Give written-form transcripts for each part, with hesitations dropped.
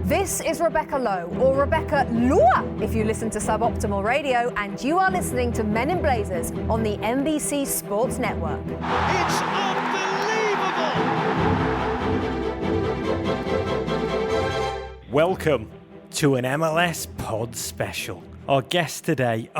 This is Rebecca Lowe, or Rebecca Lua, if you listen to Suboptimal Radio, and you are listening to Men in Blazers on the NBC Sports Network. It's unbelievable! Welcome to an MLS pod special. Our guest today,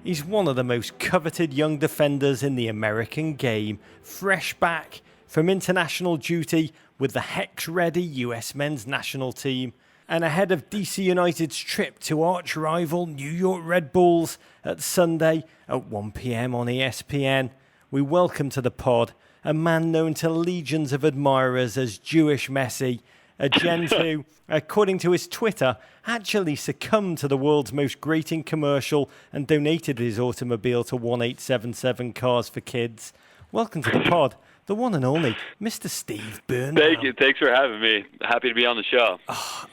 he's one of the most coveted young defenders in the American game, fresh back from international duty with the Hex-ready US men's national team, and ahead of DC United's trip to arch-rival New York Red Bulls at Sunday at 1 p.m. on ESPN, we welcome to the pod a man known to legions of admirers as Jewish Messi, a gent who, according to his Twitter, actually succumbed to the world's most grating commercial and donated his automobile to 1877 Cars for Kids. Welcome to the pod, the one and only Mr. Steve Birnbaum. Thank you. Thanks for having me. Happy to be on the show.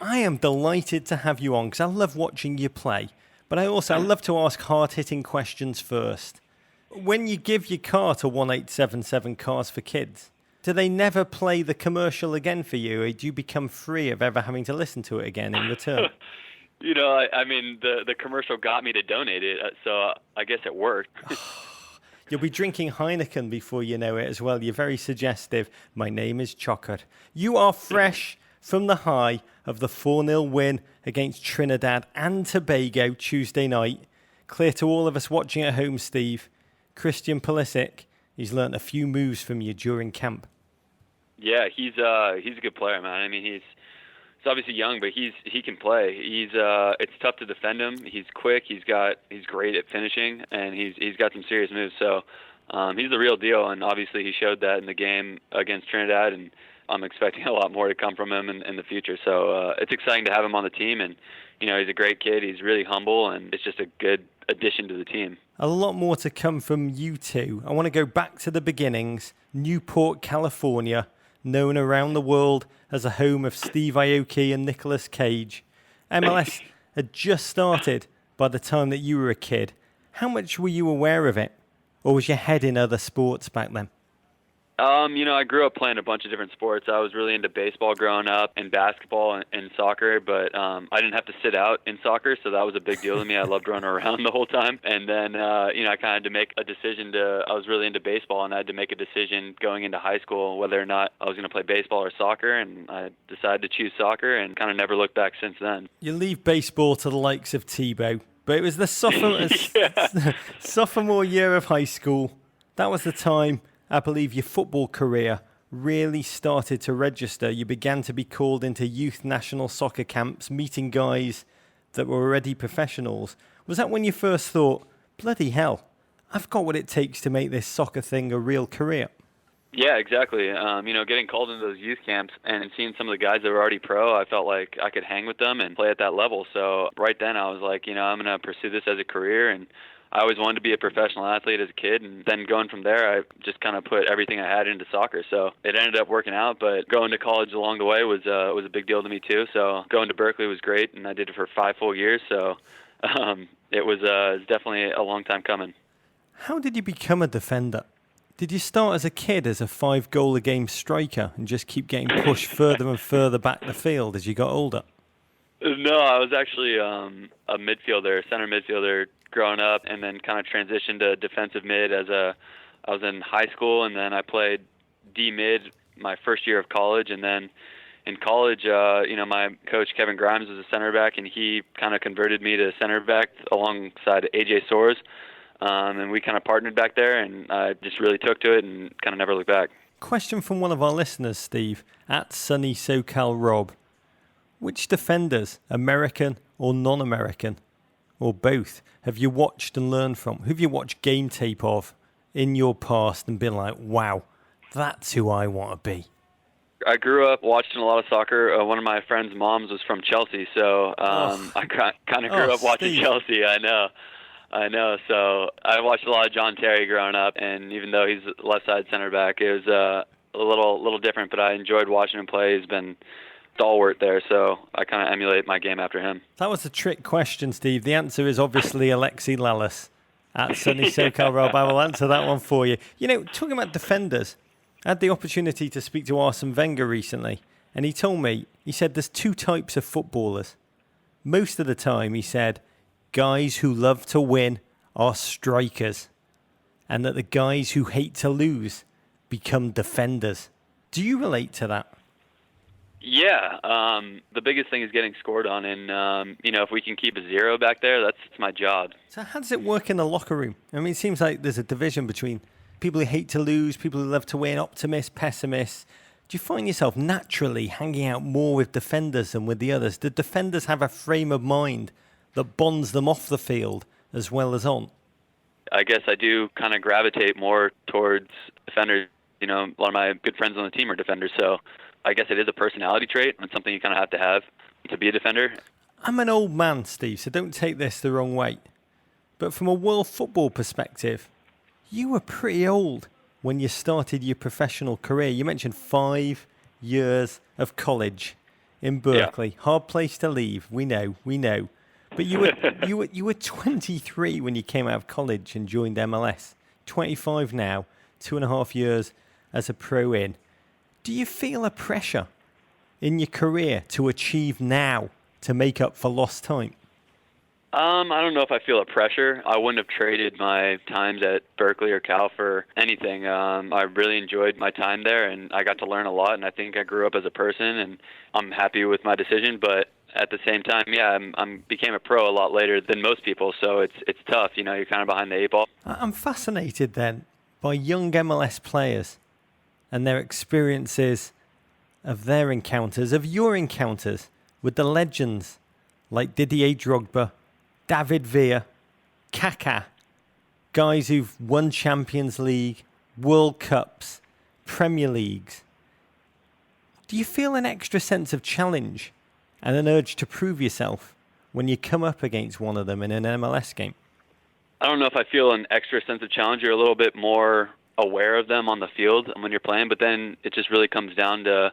I am delighted to have you on because I love watching you play, but I love to ask hard-hitting questions first. When you give your car to 1877 Cars for Kids, do they never play the commercial again for you, or do you become free of ever having to listen to it again in return? I mean, the commercial got me to donate it, so I guess it worked. You'll be drinking Heineken before you know it as well. You're very suggestive. My name is Chocker. You are fresh from the high of the 4-0 win against Trinidad and Tobago Tuesday night. Clear to all of us watching at home, Steve, Christian Pulisic, he's learnt a few moves from you during camp. Yeah, he's a good player, man. I mean, he's obviously young, but he can play. It's tough to defend him. He's quick. He's great at finishing, and he's got some serious moves. So he's the real deal, and obviously he showed that in the game against Trinidad, and I'm expecting a lot more to come from him in the future. So it's exciting to have him on the team, and he's a great kid. He's really humble, and it's just a good addition to the team. A lot more to come from you two. I want to go back to the beginnings. Newport, California, known around the world as a home of Steve Aoki and Nicolas Cage. MLS had just started by the time that you were a kid. How much were you aware of it? Or was your head in other sports back then? I grew up playing a bunch of different sports. I was really into baseball growing up and basketball and soccer, but I didn't have to sit out in soccer, so that was a big deal to me. I loved running around the whole time. And then, I kind of had to make a decision I was really into baseball, and I had to make a decision going into high school whether or not I was going to play baseball or soccer, and I decided to choose soccer and kind of never looked back since then. You leave baseball to the likes of Tebow, but it was the sophomore year of high school. That was the time I believe your football career really started to register. You began to be called into youth national soccer camps, meeting guys that were already professionals. Was that when you first thought, bloody hell, I've got what it takes to make this soccer thing a real career? Yeah, exactly. Getting called into those youth camps and seeing some of the guys that were already pro, I felt like I could hang with them and play at that level. So right then I was like, I'm going to pursue this as a career, and I always wanted to be a professional athlete as a kid, and then going from there, I just kind of put everything I had into soccer. So it ended up working out, but going to college along the way was a big deal to me too. So going to Berkeley was great, and I did it for 5 full years. So it was definitely a long time coming. How did you become a defender? Did you start as a kid as a 5-goal-a-game striker and just keep getting pushed further and further back the field as you got older? No, I was actually a midfielder, center midfielder, growing up, and then kind of transitioned to defensive mid I was in high school, and then I played D mid my first year of college, and then in college, my coach Kevin Grimes was a center back, and he kind of converted me to center back alongside AJ Soares, and we kind of partnered back there, and I just really took to it and kind of never looked back. Question from one of our listeners, Steve, at Sunny SoCal Rob. Which defenders, American or non-American, or both, have you watched and learned from? Who have you watched game tape of in your past and been like, wow, that's who I want to be? I grew up watching a lot of soccer. One of my friend's moms was from Chelsea, so I kind of grew up watching Steve. Chelsea. I know. So I watched a lot of John Terry growing up, and even though he's left side center back, it was a little different, but I enjoyed watching him play. He's been stalwart there, so I kind of emulate my game after him. That was a trick question, Steve. The answer is obviously Alexi Lalas at Sunny SoCal Rob. I will answer that one for you. Talking about defenders, I had the opportunity to speak to Arsene Wenger recently, And he told me, he said there's two types of footballers. Most of the time, he said, guys who love to win are strikers. And that the guys who hate to lose become defenders. Do you relate to that? Yeah, the biggest thing is getting scored on, and if we can keep a zero back there, that's my job. So how does it work in the locker room? I mean, it seems like there's a division between people who hate to lose, people who love to win, optimists, pessimists. Do you find yourself naturally hanging out more with defenders than with the others? Do defenders have a frame of mind that bonds them off the field as well as on? I guess I do kind of gravitate more towards defenders. A lot of my good friends on the team are defenders, so I guess it is a personality trait and something you kind of have to be a defender. I'm an old man, Steve, so don't take this the wrong way. But from a world football perspective, you were pretty old when you started your professional career. You mentioned 5 years of college in Berkeley. Yeah. Hard place to leave. We know. But you were 23 when you came out of college and joined MLS. 25 now, 2.5 years as a pro in. Do you feel a pressure in your career to achieve now to make up for lost time? I don't know if I feel a pressure. I wouldn't have traded my times at Berkeley or Cal for anything. I really enjoyed my time there, and I got to learn a lot, and I think I grew up as a person, and I'm happy with my decision. But at the same time, I became a pro a lot later than most people, so it's tough. You're kind of behind the 8 ball. I'm fascinated then by young MLS players and their experiences of their encounters, of your encounters with the legends like Didier Drogba, David Villa, Kaká, guys who've won Champions League, World Cups, Premier Leagues. Do you feel an extra sense of challenge and an urge to prove yourself when you come up against one of them in an MLS game? I don't know if I feel an extra sense of challenge. You're a little bit more aware of them on the field when you're playing, but then it just really comes down to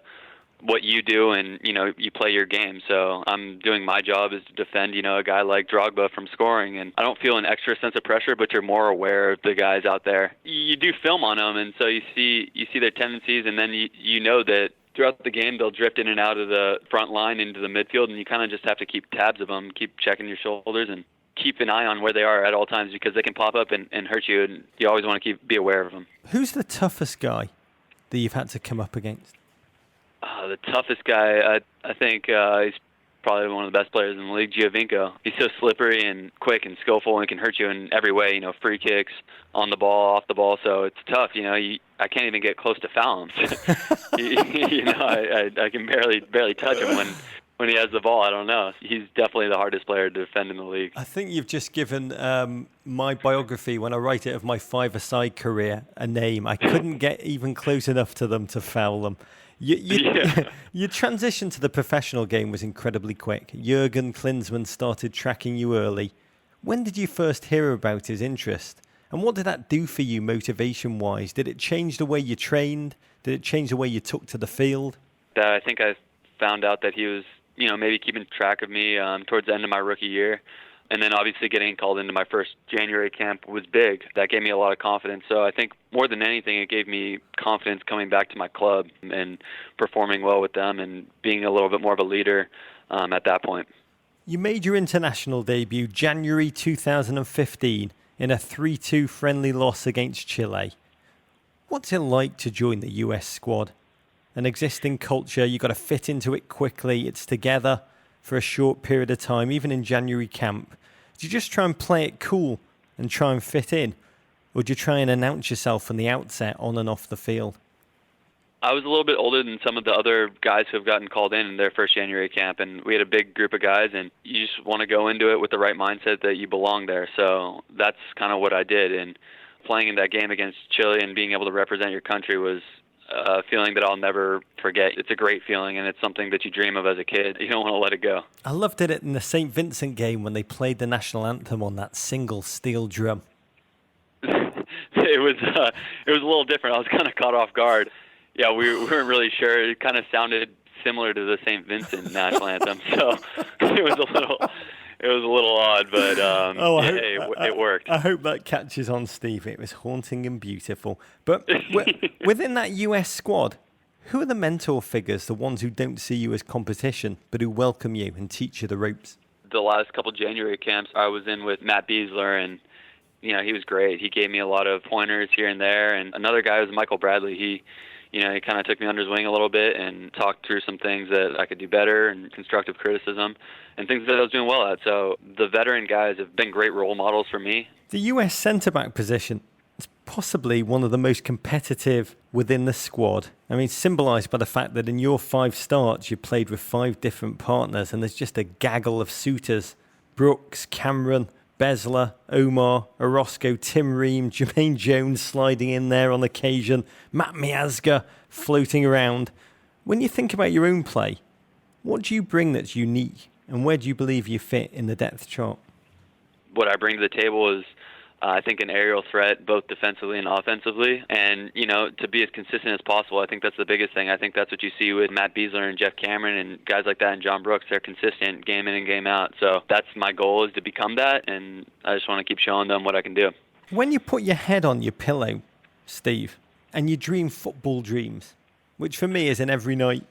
what you do, and you play your game. So I'm doing my job is to defend a guy like Drogba from scoring, and I don't feel an extra sense of pressure, but you're more aware of the guys out there. You do film on them, and so you see their tendencies, and then you know that throughout the game they'll drift in and out of the front line into the midfield, and you kind of just have to keep tabs of them, keep checking your shoulders, and keep an eye on where they are at all times, because they can pop up and hurt you, and you always want to be aware of them. Who's the toughest guy that you've had to come up against? The toughest guy, I think he's probably one of the best players in the league, Giovinco. He's so slippery and quick and skillful and can hurt you in every way, free kicks, on the ball, off the ball, so it's tough. I can't even get close to foul him. I can barely touch him when he has the ball. I don't know. He's definitely the hardest player to defend in the league. I think you've just given my biography, when I write it, of my five-a-side career, a name. I couldn't get even close enough to them to foul them. Your transition to the professional game was incredibly quick. Jurgen Klinsmann started tracking you early. When did you first hear about his interest? And what did that do for you motivation-wise? Did it change the way you trained? Did it change the way you took to the field? I think I found out that he was maybe keeping track of me towards the end of my rookie year. And then obviously getting called into my first January camp was big. That gave me a lot of confidence. So I think more than anything, it gave me confidence coming back to my club and performing well with them and being a little bit more of a leader at that point. You made your international debut January 2015 in a 3-2 friendly loss against Chile. What's it like to join the US squad? An existing culture, you've got to fit into it quickly. It's together for a short period of time, even in January camp. Do you just try and play it cool and try and fit in? Or do you try and announce yourself from the outset on and off the field? I was a little bit older than some of the other guys who have gotten called in their first January camp, and we had a big group of guys, and you just want to go into it with the right mindset that you belong there. So that's kind of what I did, and playing in that game against Chile and being able to represent your country was a feeling that I'll never forget. It's a great feeling, and it's something that you dream of as a kid. You don't want to let it go. I loved it in the St. Vincent game when they played the national anthem on that single steel drum. It was a little different. I was kind of caught off guard. Yeah, we weren't really sure. It kind of sounded similar to the St. Vincent national anthem, so it was a little odd, but it worked. I hope that catches on, Steve. It was haunting and beautiful. But within that US squad, Who are the mentor figures, the ones who don't see you as competition, but who welcome you and teach you the ropes? The last couple January camps I was in with Matt Beasler, and he was great. He gave me a lot of pointers here and there. And another guy was Michael Bradley. He kind of took me under his wing a little bit and talked through some things that I could do better and constructive criticism and things that I was doing well at. So the veteran guys have been great role models for me. The US centre-back position is possibly one of the most competitive within the squad. I mean, symbolised by the fact that in your 5 starts, you played with 5 different partners and there's just a gaggle of suitors. Brooks, Cameron, Besler, Omar, Orozco, Tim Ream, Jermaine Jones sliding in there on occasion, Matt Miazga floating around. When you think about your own play, what do you bring that's unique and where do you believe you fit in the depth chart? What I bring to the table is, I think, an aerial threat, both defensively and offensively. And, to be as consistent as possible, I think that's the biggest thing. I think that's what you see with Matt Beasler and Jeff Cameron and guys like that and John Brooks. They're consistent game in and game out. So that's my goal, is to become that, and I just want to keep showing them what I can do. When you put your head on your pillow, Steve, and you dream football dreams, which for me is an every night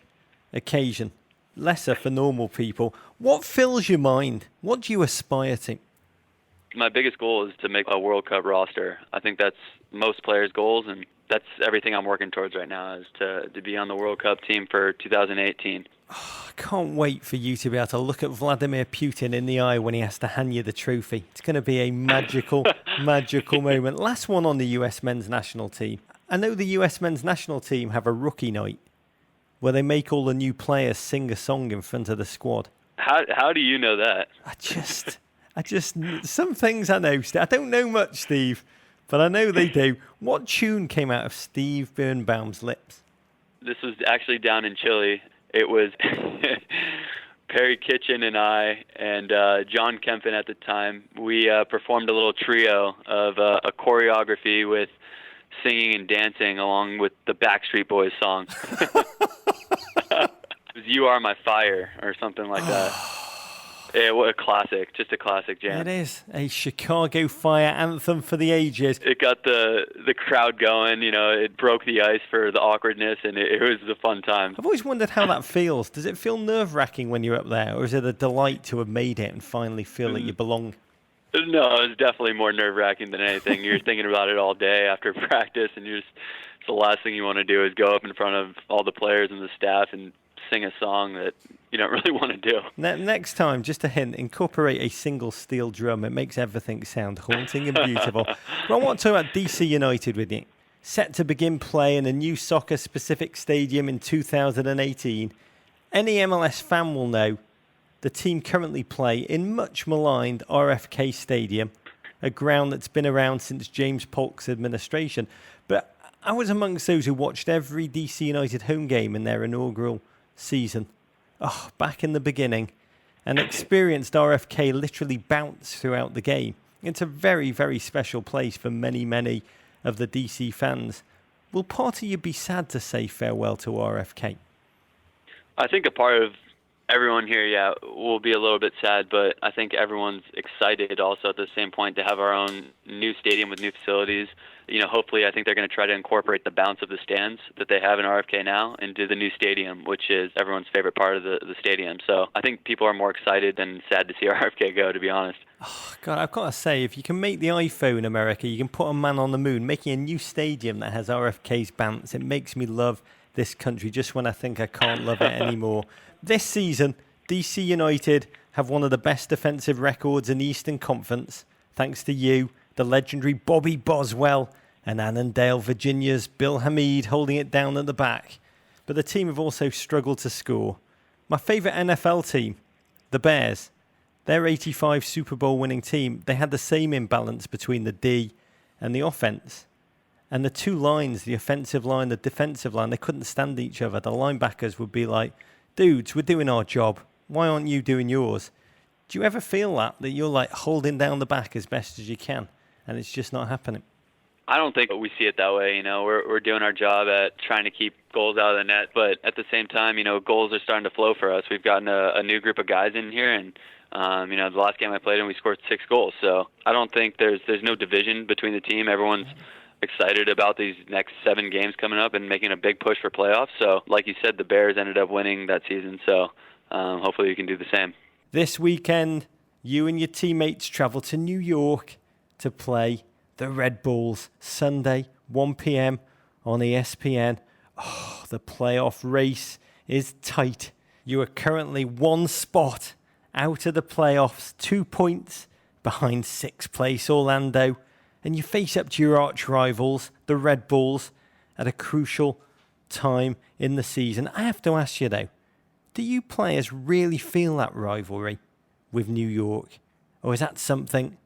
occasion, lesser for normal people, what fills your mind? What do you aspire to? My biggest goal is to make a World Cup roster. I think that's most players' goals, and that's everything I'm working towards right now, is to be on the World Cup team for 2018. I can't wait for you to be able to look at Vladimir Putin in the eye when he has to hand you the trophy. It's going to be a magical, magical moment. Last one on the US men's national team. I know the US men's national team have a rookie night where they make all the new players sing a song in front of the squad. How do you know that? I just, some things I know. I don't know much, Steve, but I know they do. What tune came out of Steve Birnbaum's lips? This was actually down in Chile. It was Perry Kitchen and I and John Kempin at the time. We performed a little trio of a choreography with singing and dancing along with the Backstreet Boys song. It was "You Are My Fire" or something like that. What a classic, just a classic jam. It is a Chicago Fire anthem for the ages. It got the crowd going, it broke the ice for the awkwardness, and it was a fun time. I've always wondered how that feels. Does it feel nerve-wracking when you're up there, or is it a delight to have made it and finally feel that you belong? No, it's definitely more nerve-wracking than anything. You're thinking about it all day after practice, and it's the last thing you want to do is go up in front of all the players and the staff and sing a song that you don't really want to do. Next time, just a hint, incorporate a single steel drum. It makes everything sound haunting and beautiful. But I want to talk about DC United with you. Set to begin play in a new soccer-specific stadium in 2018. Any MLS fan will know the team currently play in much maligned RFK Stadium, a ground that's been around since James Polk's administration. But I was amongst those who watched every DC United home game in their inaugural season. Back in the beginning, and experienced RFK literally bounce throughout the game. It's a very, very special place for many, many of the DC fans. Will part of you be sad to say farewell to RFK? I think a part of everyone here, will be a little bit sad, but I think everyone's excited also at the same point to have our own new stadium with new facilities. Hopefully I think they're going to try to incorporate the bounce of the stands that they have in RFK now into the new stadium, which is everyone's favorite part of the stadium. So I think people are more excited than sad to see RFK go, to be honest. God, I've got to say, if you can make the iPhone America, you can put a man on the moon, making a new stadium that has RFK's bounce. It makes me love this country just when I think I can't love it anymore. This season, DC United have one of the best defensive records in the Eastern Conference, thanks to you, the legendary Bobby Boswell, and Annandale, Virginia's Bill Hamid holding it down at the back. But the team have also struggled to score. My favourite NFL team, the Bears, their 85 Super Bowl winning team, they had the same imbalance between the D and the offence. And the two lines, the offensive line, the defensive line, they couldn't stand each other. The linebackers would be like, dudes, we're doing our job. Why aren't you doing yours? Do you ever feel that you're like holding down the back as best as you can and it's just not happening? I don't think we see it that way. We're doing our job at trying to keep goals out of the net, but at the same time, goals are starting to flow for us. We've gotten a new group of guys in here, and the last game I played in, we scored 6 goals. So I don't think there's no division between the team. Everyone's excited about these next 7 games coming up and making a big push for playoffs. So, like you said, the Bears ended up winning that season. So, hopefully you can do the same. This weekend, you and your teammates travel to New York to play the Red Bulls. Sunday, 1 p.m. on ESPN. Oh, the playoff race is tight. You are currently 1 spot out of the playoffs, 2 points behind 6th place Orlando, and you face up to your arch rivals, the Red Bulls, at a crucial time in the season. I have to ask you though, do you players really feel that rivalry with New York, or is that something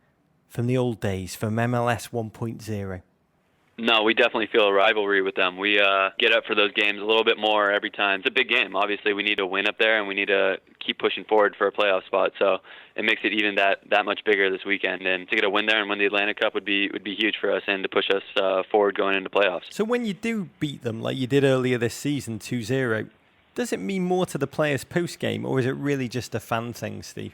from the old days, from MLS 1.0? No, we definitely feel a rivalry with them. We get up for those games a little bit more every time. It's a big game. Obviously, we need to win up there, and we need to keep pushing forward for a playoff spot. So it makes it even that much bigger this weekend. And to get a win there and win the Atlantic Cup would be huge for us and to push us forward going into playoffs. So when you do beat them, like you did earlier this season, 2-0, does it mean more to the players post-game, or is it really just a fan thing, Steve?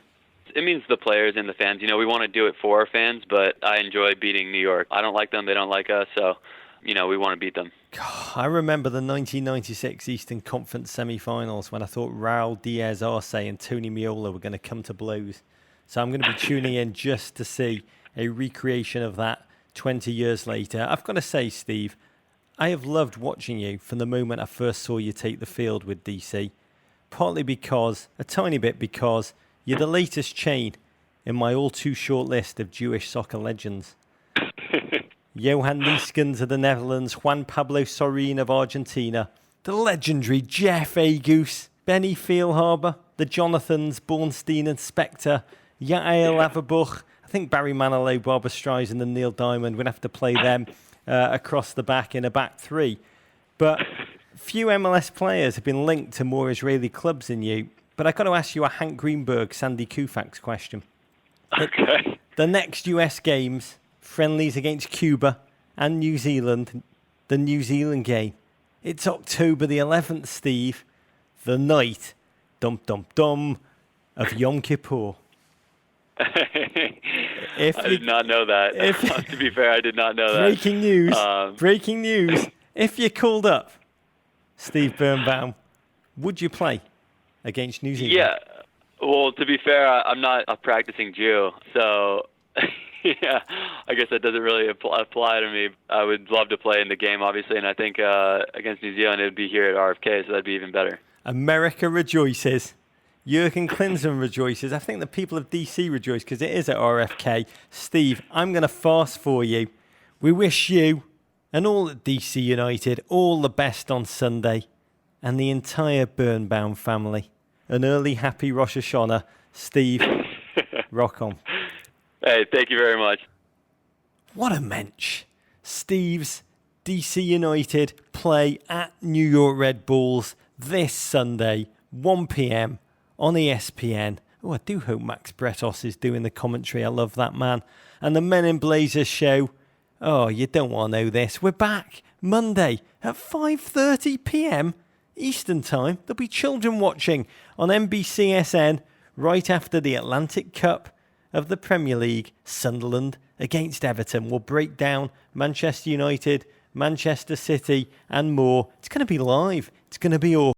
It means the players and the fans. You know, we want to do it for our fans, but I enjoy beating New York. I don't like them. They don't like us. So, you know, we want to beat them. God, I remember the 1996 Eastern Conference semi-finals when I thought Raul Diaz-Arce and Tony Meola were going to come to blows. So I'm going to be tuning in just to see a recreation of that 20 years later. I've got to say, Steve, I have loved watching you from the moment I first saw you take the field with DC. Partly because, a tiny bit because, you're the latest chain in my all-too-short list of Jewish soccer legends. Johan Neeskens of the Netherlands, Juan Pablo Sorin of Argentina, the legendary Jeff Agoose, Benny Feilhaber, the Jonathans, Bornstein and Spector, Yael Averbuch. I think Barry Manilow, Barbara Streisand and Neil Diamond would have to play them across the back in a back three. But few MLS players have been linked to more Israeli clubs than you. But I've got to ask you a Hank Greenberg, Sandy Koufax question. Okay. The next US games, friendlies against Cuba and New Zealand, the New Zealand game. It's October the 11th, Steve, the night, dum-dum-dum, of Yom Kippur. I did not know that. To be fair, I did not know that. Breaking news. If you're called up, Steve Birnbaum, would you play against New Zealand? Yeah. Well, to be fair, I'm not a practicing Jew, so yeah, I guess that doesn't really apply to me. I would love to play in the game, obviously, and I think against New Zealand it would be here at RFK, so that'd be even better. America rejoices. Jurgen Klinsmann rejoices. I think the people of DC rejoice because it is at RFK. Steve, I'm going to fast for you. We wish you and all at DC United all the best on Sunday, and the entire Birnbaum family an early happy Rosh Hashanah. Steve, rock on. Hey, thank you very much. What a mensch. Steve's DC United play at New York Red Bulls this Sunday, 1 p.m. on ESPN. Oh, I do hope Max Bretos is doing the commentary. I love that man. And the Men in Blazers show. Oh, you don't want to know this. We're back Monday at 5:30 p.m. Eastern Time. There'll be children watching on NBCSN right after the Atlantic Cup of the Premier League. Sunderland against Everton. We'll break down Manchester United, Manchester City and more. It's going to be live. It's going to be awesome.